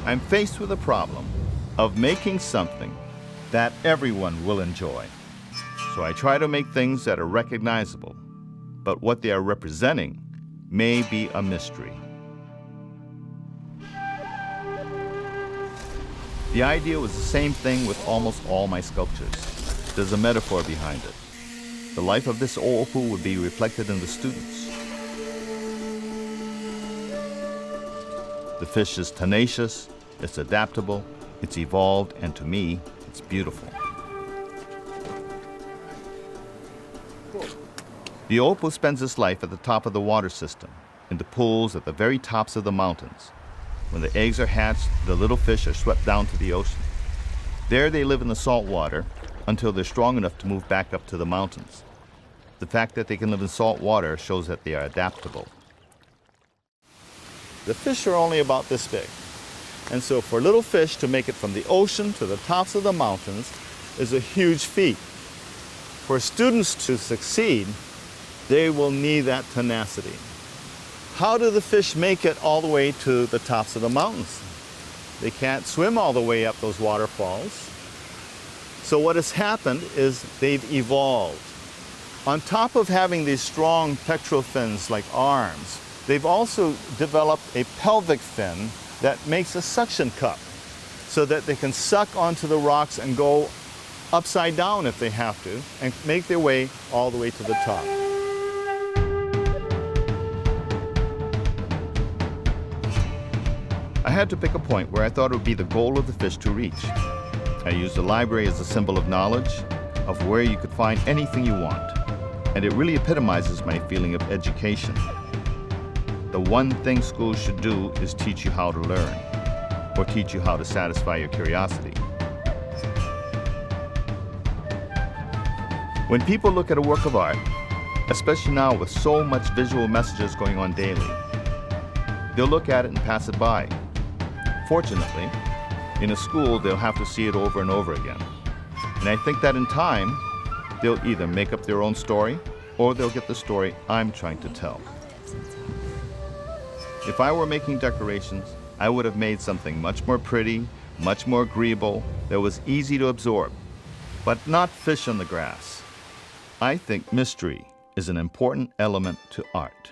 I'm faced with a problem of making something that everyone will enjoy. So I try to make things that are recognizable, but what they are representing may be a mystery. The idea was the same thing with almost all my sculptures. There's a metaphor behind it. The life of this O'opu would be reflected in the students. The fish is tenacious, it's adaptable, it's evolved, and to me, it's beautiful. The O'opu spends its life at the top of the water system, in the pools at the very tops of the mountains. When the eggs are hatched, the little fish are swept down to the ocean. There they live in the salt water until they're strong enough to move back up to the mountains. The fact that they can live in salt water shows that they are adaptable. The fish are only about this big. And so for little fish to make it from the ocean to the tops of the mountains is a huge feat. For students to succeed, they will need that tenacity. How do the fish make it all the way to the tops of the mountains? They can't swim all the way up those waterfalls. So what has happened is they've evolved. On top of having these strong pectoral fins like arms, they've also developed a pelvic fin that makes a suction cup so that they can suck onto the rocks and go upside down if they have to and make their way all the way to the top. I had to pick a point where I thought it would be the goal of the fish to reach. I used the library as a symbol of knowledge, of where you could find anything you want. And it really epitomizes my feeling of education. The one thing schools should do is teach you how to learn, or teach you how to satisfy your curiosity. When people look at a work of art, especially now with so much visual messages going on daily, they'll look at it and pass it by. Fortunately, in a school, they'll have to see it over and over again. And I think that in time, they'll either make up their own story or they'll get the story I'm trying to tell. If I were making decorations, I would have made something much more pretty, much more agreeable, that was easy to absorb, but not fish on the grass. I think mystery is an important element to art.